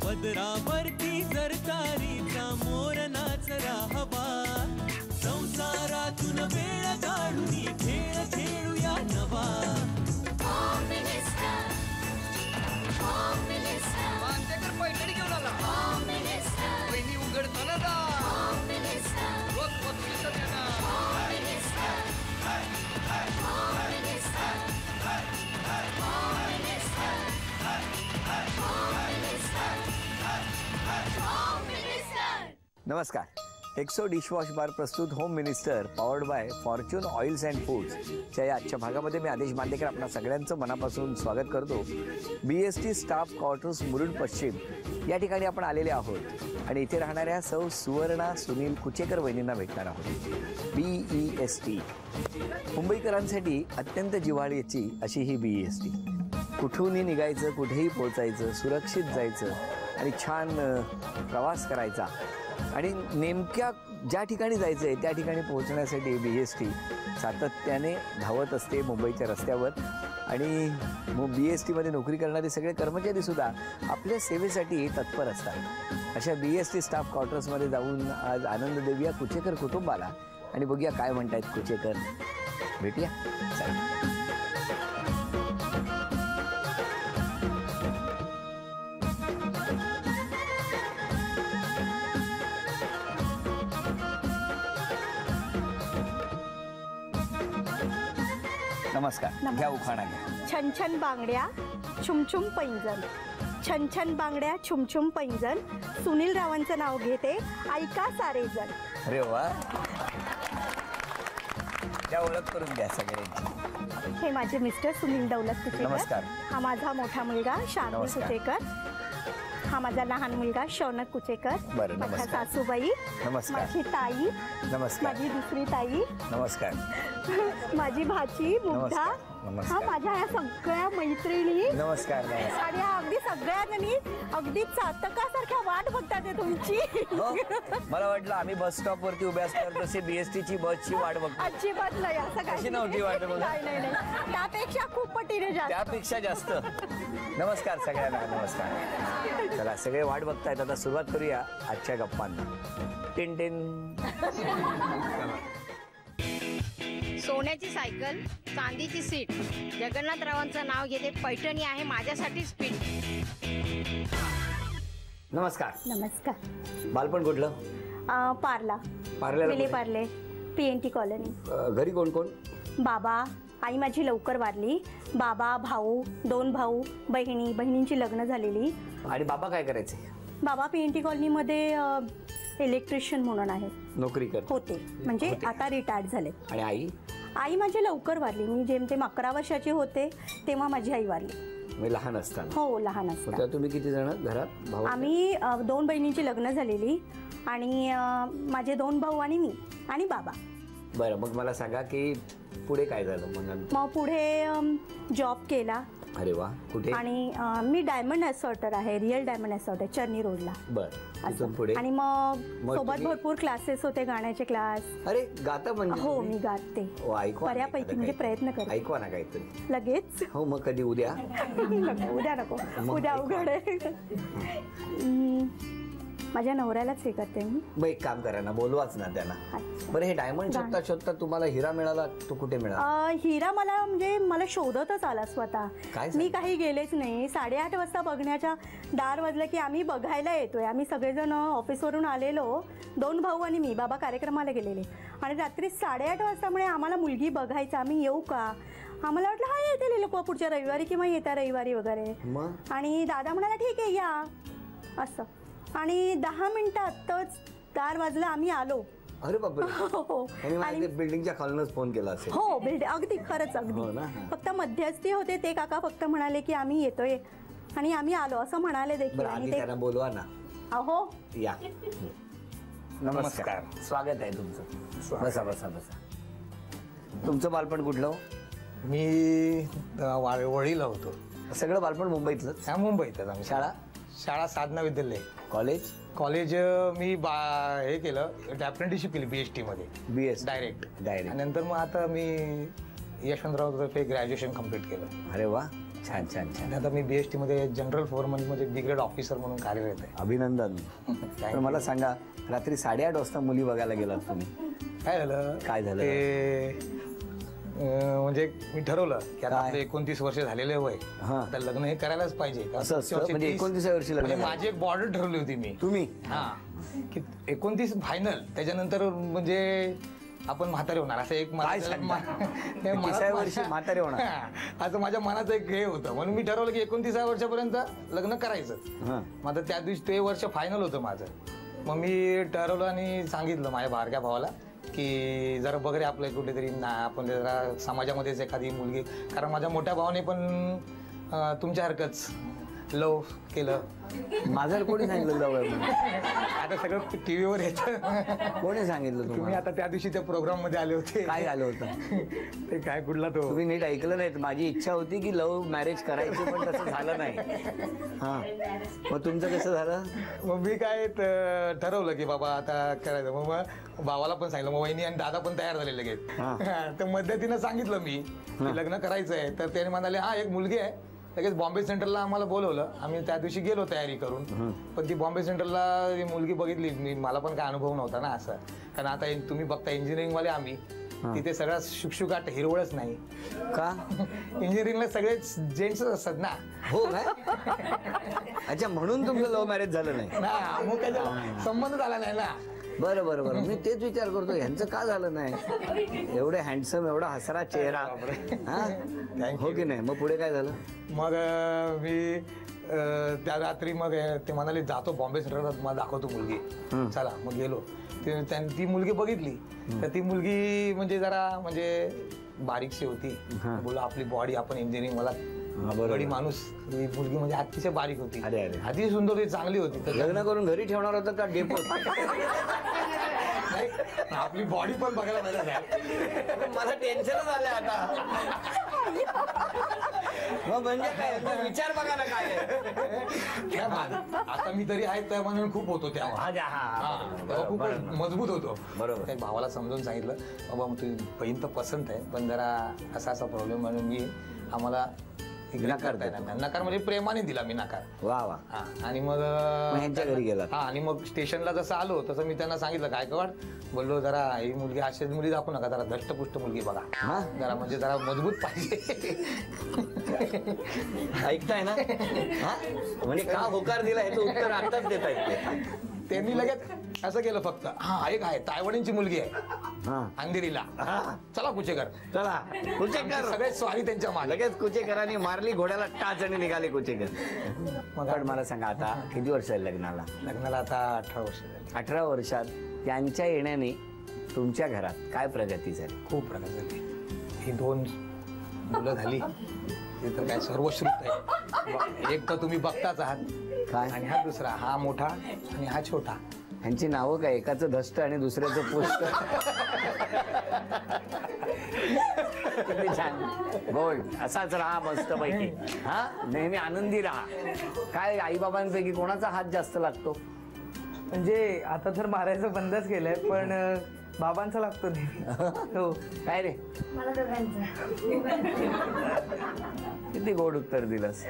पदरावरती सरकारीचा मोर नाचरा हवा, संसारातून वेळ काढून खेळ खेळूया नवा. पैठणी घेऊन आला, बहिणी उघडताना नमस्कार. एक्सो डिशवॉश बार प्रस्तुत home minister powered by Fortune oils and फूड्सच्या या आजच्या भागामध्ये मी आदेश बांदेकर आपल्या सगळ्यांचं मनापासून स्वागत करतो. BST स्टाफ क्वार्टर्स मुरुड पश्चिम या ठिकाणी आपण आलेले आहोत आणि इथे राहणाऱ्या सौ सुवर्णा सुनील कुचेकर वहिनींना भेटणार आहोत. BEST मुंबईकरांसाठी अत्यंत जिव्हाळ्याची अशी ही BEST. कुठूनही निघायचं, कुठेही पोहोचायचं, सुरक्षित जायचं आणि छान प्रवास करायचा आणि नेमक्या ज्या ठिकाणी जायचं आहे त्या ठिकाणी पोहोचण्यासाठी BST सातत्याने धावत असते मुंबईच्या रस्त्यावर. आणि BSTमध्ये नोकरी करणारे सगळे कर्मचारीसुद्धा आपल्या सेवेसाठी तत्पर असतात. अशा BST स्टाफ क्वार्टर्समध्ये जाऊन आज आनंद देऊया कुचेकर कुटुंबाला आणि बघूया काय म्हणतायत कुचेकर. भेटूया. नमस्कार. घ्या उखाणा घ्या. छन छन बांगड्या छुमछुम पैंजण, छन छन बांगड्या छुमछुम पैंजण, सुनील रावांचं नाव घेते ऐका सारेजण. अरे वा. त्या ओळख करून द्या सगळ्यांची. हे माझे मिस्टर सुनील दौलत कुचेकर. नमस्कार. हा माझा मोठा मुलगा शार्दूल कुचेकर. हा माझा लहान मुलगा शौनक कुचेकर. बरं. माझ्या नमस्कार. सासूबाई. नमस्कार. माझी ताई. नमस्कार. माझी दुसरी ताई. नमस्कार. माझी भाची मुग्धा. हा माझ्या या सगळ्या मैत्रिणी. नमस्कार. आणि अगदी सगळ्यांनी अगदी चातकासारख्या वाट बघतात ते तुमची. मला वाटलं आम्ही बस स्टॉप वरती उभ्या असल्यावर तसे BSTची बसची वाट बघतो. अजिबात नाही असं काही नव्हती वाट बघत. नाही. त्यापेक्षा खूप पटीने जास्त. त्यापेक्षा जास्त. नमस्कार सगळ्यांना. नमस्कार. चला सगळे वाट बघतायत. आता सुरुवात करूया आजच्या गप्पांना. टिन टिन. सोन्याची सायकल, चांदीची सीट, जगन्नाथरावांचं नाव घेते पैठणी आहे माझ्यासाठी स्पीड. नमस्कार. नमस्कार. बालपण कुठलं? Vile Parle, PNT colony. घरी कोण कोण? बाबा. आई माझी लवकर वारली. बाबा, भाऊ, 2 भाऊ, बहिणींची लग्न झालेली. आणि बाबा काय करायचे? बाबा PNT कॉलनीमध्ये इलेक्ट्रिशियन म्हणून आहे. नोकरी करत होते म्हणजे आता रिटायर्ड झाले. आणि आई? आई माझी लवकर वारली. मी जेमतेम 11 वर्षाची होते तेव्हा माझी आई वारली. मी लहान असताना? हो लहान असताना. तुम्ही किती जण घरात? भाऊ? आम्ही 2 बहिणींची लग्न झालेली आणि माझे 2 भाऊ आणि मी आणि बाबा. बरं. मग मला सांगा की पुढे काय झालं? मग पुढे जॉब केला. अरे वा. कुठे? आणि मी डायमंड असॉर्टर आहे, रिअल डायमंड असॉर्टर चर्नी रोडला. बरं. पुढे? आणि मग सोबत भरपूर क्लासेस होते, गाण्याचे क्लास. अरे गाता म्हणजे? हो मी गाते बऱ्यापैकी, म्हणजे प्रयत्न करते. ऐकवा ना काहीतरी लगेच. हो मग कधी? उद्या? उद्या नको, उद्या अवघड आहे. माझ्या नवऱ्यालाच हे करते मी. मग एक काम करा ना, बोलवाच ना त्यांना. बरं. हे डायमंड शोधता शोधता तुम्हाला हिरा मिळाला, तो कुठे मिळाला? हिरा मला शोधतच आला स्वतः. मी काही गेलेच नाही. 8:30 वाजता बघण्याच्या दार वाजलं की आम्ही बघायला येतोय. आम्ही सगळेजण ऑफिसवरून आलेलो, 2 भाऊ आणि मी. बाबा कार्यक्रमाला गेलेले आणि रात्री 8:30 वाजता म्हणे आम्हाला मुलगी बघायचं, आम्ही येऊ का? आम्हाला वाटलं हा येतील लोक पुढच्या रविवारी किंवा येत्या रविवारी वगैरे. आणि दादा म्हणाला ठीक आहे या असं. आणि 10 मिनिटातच दार वाजलं, आम्ही आलो. अरे बापरे. आणि बिल्डिंगच्या खालूनच फोन केला असेल? हो बिल्डिंग. अगदी खरंच अगदी. फक्त मध्यस्थी होते ते काका, फक्त म्हणाले की आम्ही येतोय आणि आम्ही आलो असं म्हणाले देखील. आणि त्यांना बोलवा ना. अहो या. नमस्कार. स्वागत आहे तुमचं. बसा बसा बसा. तुमचं बालपण कुठलं? मी वळीला होतो. सगळं बालपण मुंबईतलंच? मुंबईतच. आम्ही शाळा साधना विद्यालय. कॉलेज मी हे केलं, अप्रेंटिसशिप केली BST मध्ये. BS direct. नंतर मग आता मी यशवंतराव तर्फे ग्रॅज्युएशन कम्प्लीट केलं. अरे वा छान छान छान. आणि आता मी BST मध्ये जनरल फोरमन म्हणजे ब्रिगेड ऑफिसर म्हणून कार्यरत आहे. अभिनंदन. तर मला सांगा, रात्री 8:30 वाजता मुली बघायला गेलात तुम्ही, काय झालं ते म्हणजे मी ठरवलं की आता आपले 29 वर्ष झालेले वय, तर लग्न हे करायलाच पाहिजे. असं असतं म्हणजे 29व्या वर्षी लग्न? माझी एक बॉर्डर ठरवली होती मी. तुम्ही? हा, की 29 फायनल, त्याच्यानंतर म्हणजे आपण म्हातारे होणार असं एक 30व्या वर्षी म्हातारे होणार असं माझ्या मनाचं एक हे होतं. म्हणून मी ठरवलं की 29व्या वर्षापर्यंत लग्न करायचं. मग आता त्या दिवशी ते वर्ष फायनल होतं माझं. मग मी ठरवलं आणि सांगितलं माझ्या बारक्या भावाला की जरा बघ रे आपल्या कुठेतरी ना, आपण जरा समाजामध्येच एखादी मुलगी, कारण माझ्या मोठ्या भावाने पण तुमच्यासारखंच लव केलं. माझं कोणी सांगितलं लव आहे? आता सगळं टीव्हीवर येतं. कोणी सांगितलं तुम्ही आता त्या दिवशी त्या प्रोग्राम मध्ये आले होते. काय झालं होतं ते काय कुठला तो तुम्ही नीट ऐकलं नाही. माझी इच्छा होती की लव्ह मॅरेज करायची, पण तसं झालं नाही. हा, मग तुमचं कसं झालं? मग मी काय ठरवलं की बाबा आता करायचं. मग भावाला पण सांगितलं, मग वहिनी आणि दादा पण तयार झाले लगेच. तर मध्यतीनं सांगितलं मी की लग्न करायचंय. तर त्याने म्हणाले हा एक मुलगी आहे. लगेच बॉम्बे सेंटरला आम्हाला बोलवलं. आम्ही त्या दिवशी गेलो तयारी करून. पण ती बॉम्बे सेंटरला मुलगी बघितली मी, मला पण काय अनुभव नव्हता ना असं. कारण आता तुम्ही बघता इंजिनिअरिंग वाले आम्ही, तिथे सगळा शुकशुकाट हिरवळच नाही का? इंजिनिअरिंगला सगळेच जेंट्स असतात ना. हो काय? अच्छा, म्हणून तुमचं लव्ह मॅरेज झालं नाही ना, मग त्याचा संबंध झाला नाही ना. बरं बरं बरं. मी तेच विचार करतो, ह्यांचं का झालं नाही? एवढे हँडसम, एवढा हसरा चेहरा, हो की नाही? मग पुढे काय झालं? मग मी त्या रात्री मग ते म्हणाले जातो बॉम्बे सेंटरला, तुम्हाला दाखवतो मुलगी. चला, मग गेलो. ती मुलगी बघितली. तर ती मुलगी म्हणजे जरा म्हणजे बारीकशी होती. बोला आपली बॉडी, आपण इंजिनिअरिंग मला बडी माणूस, ही मुलगी म्हणजे अतिशय बारीक होती. अति सुंदर होती, चांगली होती. तर लग्न करून घरी ठेवणार होतं का डेपोत? आपली बॉडी पण बघायला मिळत. मला टेन्शनच आलंय आता. मग म्हणजे काय विचार बघा ना काय. आता मी तरी आहे त्या म्हणून खूप होतो तेव्हा, खूप मजबूत होतो. बरोबर. भावाला समजून सांगितलं, बाबा तुझी बहीण तर पसंत आहे, पण जरा असा प्रॉब्लेम म्हणून मी आम्हाला नकार म्हणजे प्रेमाने दिला मी नकार. वा वा. आणि मग ह्यांच्या घरी गेला. हा, आणि मग स्टेशनला जसं आलो तसं मी त्यांना सांगितलं, गायकवाड बोललो जरा ही मुलगी अशीच मुली दाखवू नका, जरा धष्टपुष्ट मुलगी बघा, जरा म्हणजे जरा मजबूत पाहिजे. ऐकताय ना? म्हणजे का होकार दिला हे उत्तर आताच देता येते. त्यांनी लगेच असं केलं फक्त, हा एक आहे तायवाडींची मुलगी आहे अंधेरीला, चला कुचेकर, चला कुचेकर. सगळे स्वारी त्यांच्या मागे. लगेच कुचेकरांनी मारली घोड्याला टाच आणि निघाले कुचेकर. मग मला सांगा, आता किती वर्ष आहे लग्नाला? लग्नाला आता 18 वर्ष. 18 वर्षात त्यांच्या येण्याने तुमच्या घरात काय प्रगती झाली? खूप प्रगती झाली. ही 2 मुलं झाली ते तर काय सर्वश्रुत आहे. एक तर तुम्ही बघताच आहात काय, आणि हा दुसरा, हा मोठा आणि हा छोटा. ह्यांची नावं काय? एकाचं धष्ट आणि दुसऱ्याचं पुष्ट. किती छान. गोड असाच राहा मस्त पैकी. हा, नेहमी आनंदी राहा. काय आईबाबांपैकी कोणाचा हात जास्त लागतो? म्हणजे आता तर मारायचं बंदच केलंय, पण बाबांचा लागतो नेहमी. हो. काय रे? मला दोघांचं. किती गोड उत्तर दिलंस.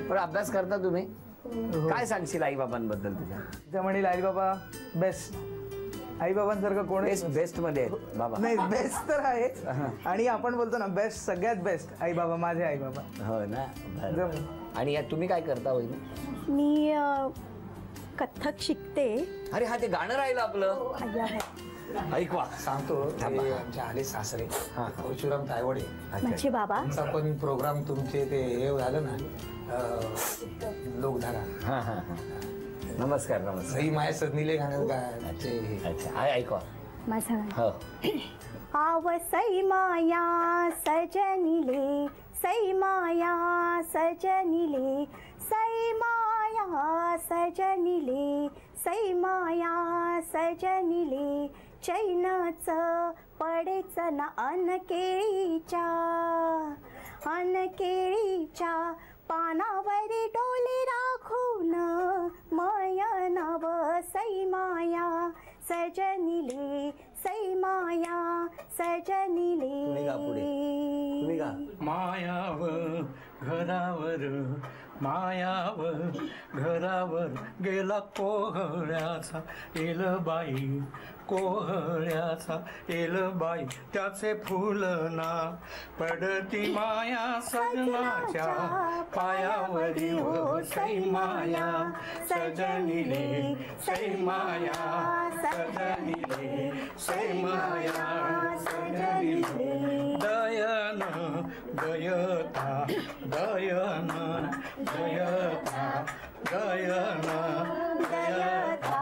पण अभ्यास करता तुम्ही? काय सांगशील आई बाबांबद्दल तुझ्या? त्या म्हणेल आई बाबा बेस्ट. आई बाबांसारखं कोण बेस्ट मध्ये बाबा? नाही, बेस्ट तर आहेच. आणि आपण बोलतो ना बेस्ट, सगळ्यात बेस्ट आई बाबा, माझे आई बाबा. हो ना. आणि यात तुम्ही काय करता वहिनी? मी कथ्थक शिकते. अरे हा, ते गाणं राहिलं आपलं. ऐकवा सांगतो. आमच्या आले सासरे परशुराम तायवाडे, माझे बाबा. त्यांचा पण प्रोग्राम तुमचे ते हे झालं ना, लोकधारा. नमस्कार. नमस्कार. सई माया सजनीले गाणं गायचे. अच्छा, ऐकवा माझा. हो. आव सई माया सजनिले, सई माया सजनिले, सई माया सजनिले, सई माया सजनिले, चैनच पडेच ना अनकेळीच्या, अनकेळीच्या पानावरी डोले राखून, माया नाव सई माया सजनिले, सई माया सजनिले. तुम्ही गा पुढे. तुम्ही गा. मायाव घरावर मायावर घरावर गेला कोहळ्याचा एलबाई कोहळ्याचा एलबाई त्याचे फुलना पडती माया सजनाच्या पायावरी हो सै माया सजनिले सै माया सजनिले सै माया सजनिले दयन दयता दयन दयता दयन दयता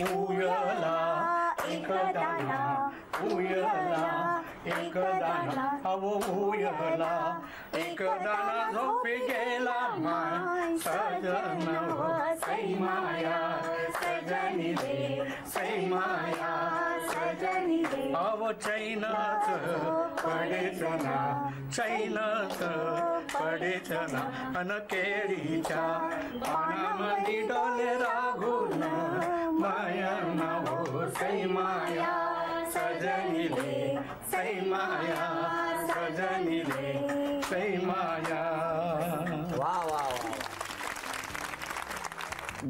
उयला एक दाना उयला एक दाना अवो उयला एक दाना झोपी गेला माय सजन सै माया सजनिले सै माया सजनिले अवो चैनच पडेच ना चैनच पडेच ना अन केळीच्या पानामध्ये डोले राघून माया नवो सै माया सजनिले सै माया सजनिले सै माया. वा वा वा.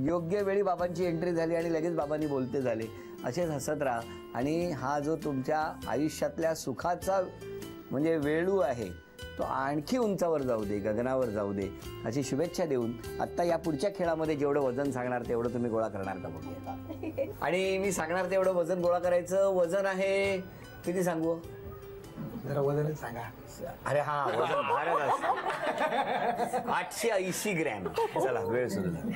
योग्य वेळी बाबांची एंट्री झाली आणि लगेच बाबांनी बोलते झाले. असेच हसत राहा आणि हा जो तुमच्या आयुष्यातल्या सुखाचा म्हणजे वेळू आहे तो आणखी उंचावर जाऊ दे, गगनावर जाऊ दे अशी शुभेच्छा देऊन आत्ता या पुढच्या खेळामध्ये जेवढं वजन सांगणार तेवढं तुम्ही गोळा करणार का बघूया. आणि मी सांगणार तेवढं वजन गोळा करायचं. वजन आहे किती सांगू? जरा वजनच सांगा. अरे हा वजन भारत असतं 880 ग्रॅम. चला वेळ सुरू झाला.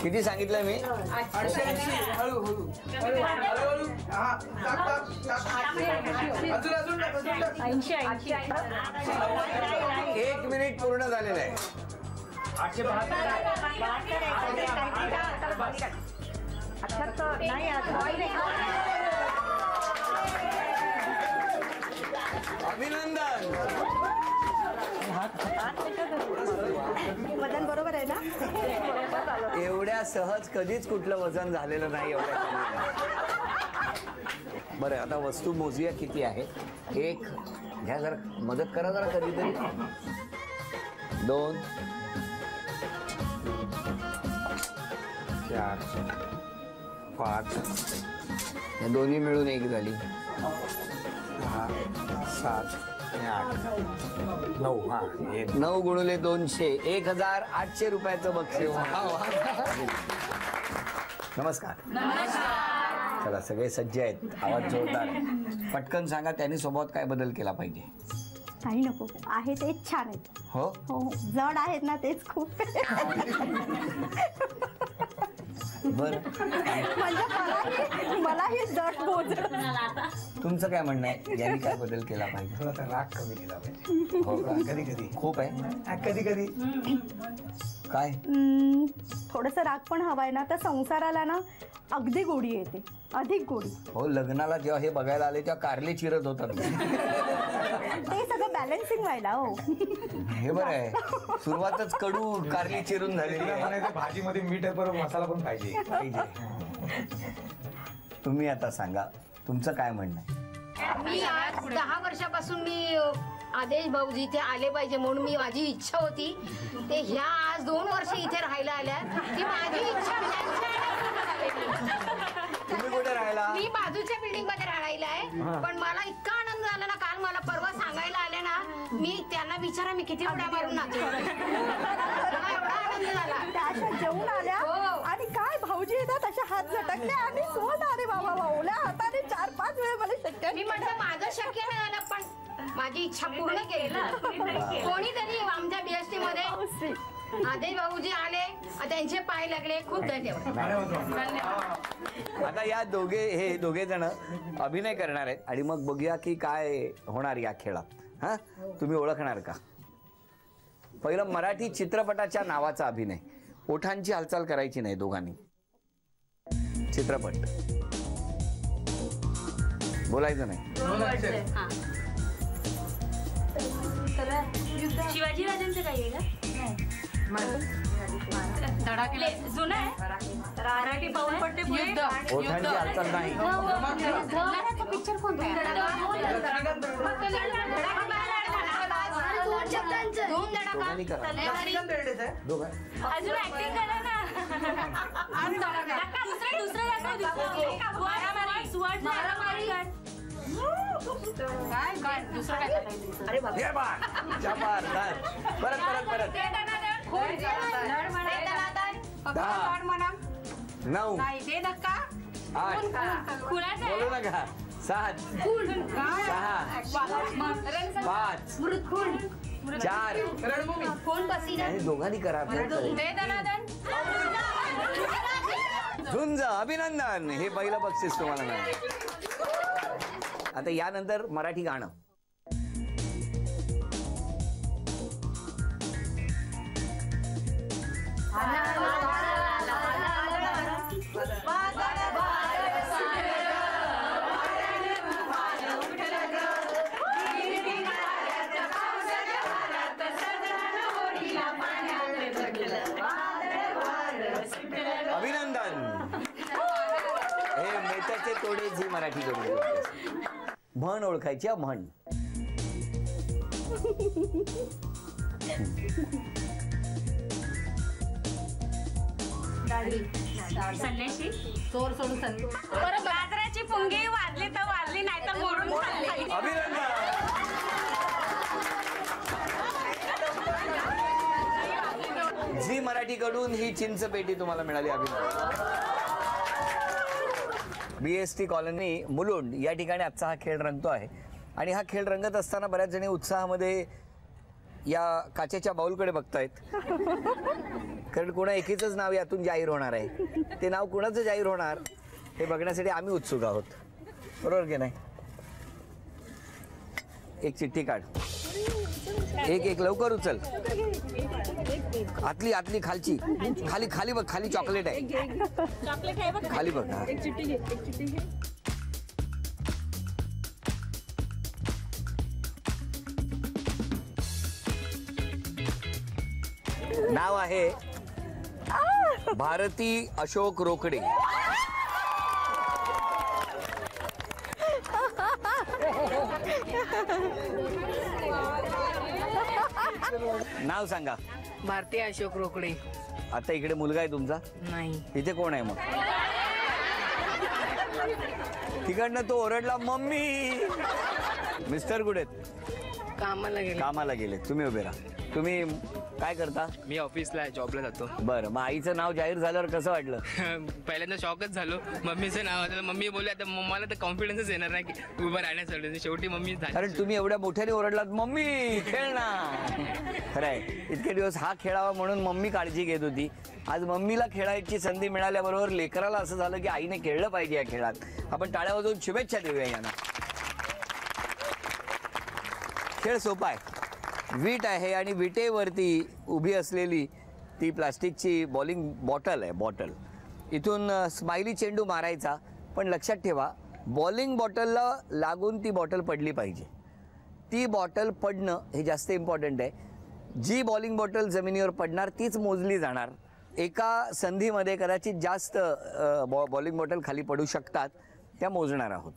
किती सांगितलं मी? 880. हळूहळू हळूहळू. हा टाक टाक अजून 1 मिनिट पूर्ण झालेलं आहे. 872. अभिनंदन. वजन बरोबर आहे ना? एवढ्या सहज कधीच कुठलं वजन झालेलं नाही एवढ्या कमी. बरं आता वस्तू मोजूया किती आहे. 1 घ्या जरा मदत करा जरा कधीतरी. 2 4 5 या दोन्ही मिळून 1 झाली. 6 7 8 9. हा 9 गुणिले 200 1800 रुपयाचं बक्षीस. नमस्कार. चला सगळे सज्ज आहेत. आवाज जोरदार. पटकन सांगा त्यांनी स्वभावात काय बदल केला पाहिजे. काही नको आहे तेच छान आहेत. हो हो जड आहेत ना तेच खूप. बर म्हणजे मलाही जड बोलत. तुमचं काय म्हणणं आहे यांनी काय बदल केला पाहिजे. थोडासा राग कमी केला पाहिजे. हो का? कधी कधी खूप आहे. कधी कधी काय थोडस राग पण हवाय ना तर संसाराला ना अगदी गोडी येते. अधिक गोडी. हो लग्नाला जेव्हा हे बघायला आले तेव्हा कारले चिरत होता. ते सगळं बॅलन्सिंग व्हायला. हो हे बरं आहे. सुरुवातच कडू कारली चिरून झालेली आहे. म्हणायचं भाजीमध्ये मीठ बरोबर मसाला पण पाहिजे. तुम्ही आता सांगा तुमचं काय म्हणणं आहे. मी आज 10 वर्षापासून मी आदेश भाऊजी इथे आले पाहिजे म्हणून मी माझी इच्छा होती. ते ह्या आज 2 वर्ष इथे राहायला आल्या ती माझी इच्छा. तुम्ही कुठे राहायला? मी बाजूच्या बिल्डिंग मध्ये राहायला आहे. पण मला इतका आनंद झाला ना काल मला परवा सांगायला आले ना मी त्यांना विचारा मी किती उड्या मारून नाचलो. मला एवढा आनंद झाला. त्या अशा जेवून आल्या आणि काय भाऊजी येतात अशा हात झटकले आणि स्वत अरे बाबा ओल्या हाताने 4-5 वेळा मला शक्य. मी म्हटलं माझं शक्य नाही झालं पण माझी इच्छा पूर्ण केली. कोणीतरी आमच्या बीएसटी मध्ये आदेश भाऊजी आले त्यांचे पाय लागले. खूप धन्यवाद. आता या दोघे जण अभिनय करणार आहेत आणि मग बघूया की काय होणार या खेळात. हा तुम्ही ओळखणार का? पहिलं मराठी चित्रपटाच्या नावाचा अभिनय. ओठांची हालचाल करायची नाही दोघांनी. चित्रपट बोलायचं नाही. शिवाजी राजांचं काही आहे का? धडाकेले जुनं आहे मराठी पाऊल पट्टे ओठांची हालचाल नाही. पिक्चर कोणता आहे? दोघांनी करा. दोघां अजून ऍक्टिंग करा ना. हे बा, चापार, चाल. परत परत परत 10 9 8 बोलू नका 7 6 5 4 आणि दोघांनी करा. झुंज अभिनंदन. हे पहिलं बक्षीस तुम्हाला मिळालं. आता यानंतर मराठी गाणं. अभिनंदन. हे मेथाचे तोडे झी मराठी करून. म्हण ओळखायची म्हण. संन्याशी चोर सोडून बाजाराची पुंगी वाजली तर वाजली नाही तर मोडून खाल्ली. अभिनंदन. झी मराठी कडून ही चिंच पेटी तुम्हाला मिळाली. अभिनंदन. BST कॉलनी मुलुंड या ठिकाणी आजचा हा खेळ रंगतो आहे. आणि हा खेळ रंगत असताना बऱ्याच जणी उत्साहामध्ये या काचेच्या बाउलकडे बघतायत. कारण कोणा एकीच नाव यातून जाहीर होणार आहे. ते नाव कोणाचं जाहीर होणार हे बघण्यासाठी आम्ही उत्सुक आहोत. बरोबर की नाही? एक चिठ्ठी काढ. एक लवकर उचल. आतली आतली खालची खाली खाली बघ. खाली चॉकलेट आहे. खाली बघ. नाव आहे भारती अशोक रोकडे. नाव सांगा. भारती अशोक रोकडे. आता इकडे मुलगा आहे तुमचा? नाही. इथे कोण आहे मग? तिकडनं तो ओरडला मम्मी. मिस्टर कुठे आहेत? कामाला गेले. कामाला गेले. तुम्ही उभे राहा. तुम्ही काय करता? मी ऑफिसला जॉबला जातो. बरं. मग आईचं नाव जाहीर झाल्यावर कसं वाटलं? पहिल्यांदा शॉकच झालो. मम्मीचं नाव होतं. मम्मी बोलली आता मला तर कॉन्फिडन्सच येणार नाही की उभं राहण्यासाठी. शेवटी मम्मी झाली. कारण तुम्ही एवढ्या मोठ्याने ओरडलात मम्मी खेळ ना. खरंय. इतके दिवस हा खेळावा म्हणून मम्मी काळजी घेत होती. आज मम्मीला खेळायची संधी मिळाल्याबरोबर लेकराला असं झालं की आईने खेळलं पाहिजे या खेळात. आपण टाळ्या वाजवून शुभेच्छा देऊया यांना. खेळ सोपा आहे. वीट आहे आणि विटेवरती उभी असलेली ती प्लास्टिकची बॉलिंग बॉटल आहे. बॉटल इथून स्माइली चेंडू मारायचा. पण लक्षात ठेवा बॉलिंग बॉटलला लागून ती बॉटल पडली पाहिजे. ती बॉटल पडणं हे जास्त इम्पॉर्टंट आहे. जी बॉलिंग बॉटल जमिनीवर पडणार तीच मोजली जाणार. एका संधीमध्ये कदाचित जास्त बॉलिंग बॉटल खाली पडू शकतात. त्या मोजणार आहोत.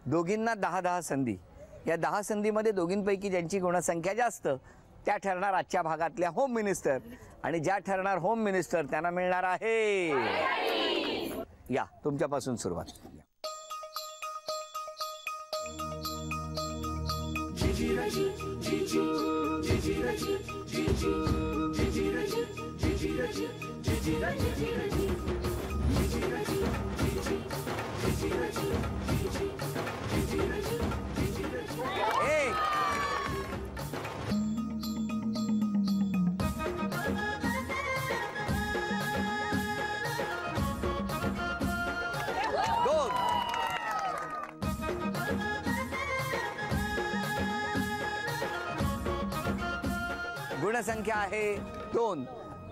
दोघींना 10-10 संधी. या 10 संधीमध्ये दोघींपैकी ज्यांची गुणसंख्या जास्त त्या ठरणार आजच्या भागातल्या होम मिनिस्टर. आणि ज्या ठरणार होम मिनिस्टर त्यांना मिळणार आहे. या तुमच्यापासून सुरुवात. गुणसंख्या आहे 2.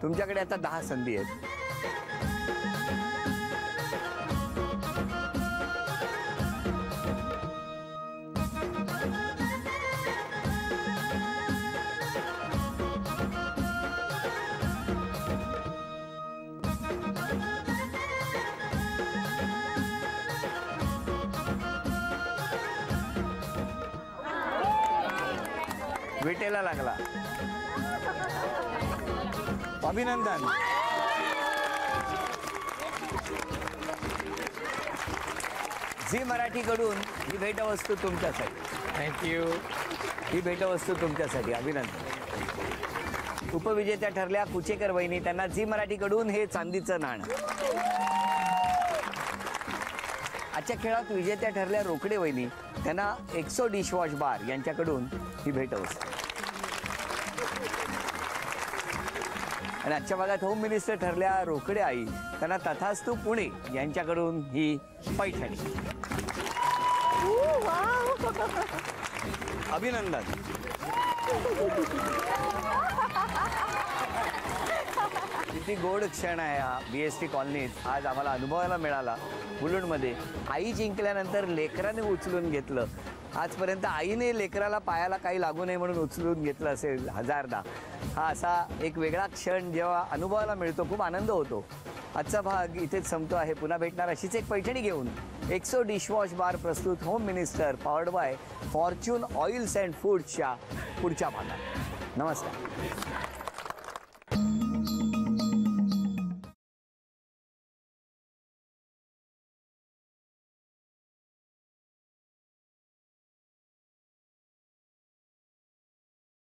तुमच्याकडे आता 10 संधी आहेत. विटेला लागला. अभिनंदन. झी मराठीकडून ही भेटवस्तू तुमच्यासाठी. थँक्यू. ही भेटवस्तू तुमच्यासाठी. अभिनंदन. उपविजेत्या ठरल्या कुचेकर वहिनी. त्यांना झी मराठीकडून हे चांदीचं नाणं. आजच्या खेळात विजेत्या ठरल्या रोकडे वहिनी. त्यांना एक्सो डिशवॉश बार यांच्याकडून ही भेटवस्तू. आणि आजच्या भागात होम मिनिस्टर ठरल्या रोकडे आई. त्यांना तथास्तू पुणे यांच्याकडून ही पैठणी. अभिनंदन. किती गोड क्षण आहे हा BST कॉलनीत आज आम्हाला अनुभवायला मिळाला. मुलुंडमध्ये आई जिंकल्यानंतर लेकराने उचलून घेतलं. आजपर्यंत आईने लेकराला पायाला काही लागू नये म्हणून उचलून घेतलं असेल हजारदा. हा असा एक वेगळा क्षण जेव्हा अनुभवायला मिळतो खूप आनंद होतो. आजचा भाग इथेच संपतो आहे. पुन्हा भेटणार अशीच एक पैठणी घेऊन एक्सो डिशवॉश बार प्रस्तुत home minister powered by Fortune oils and फूड्सच्या पुढच्या भागात. नमस्कार.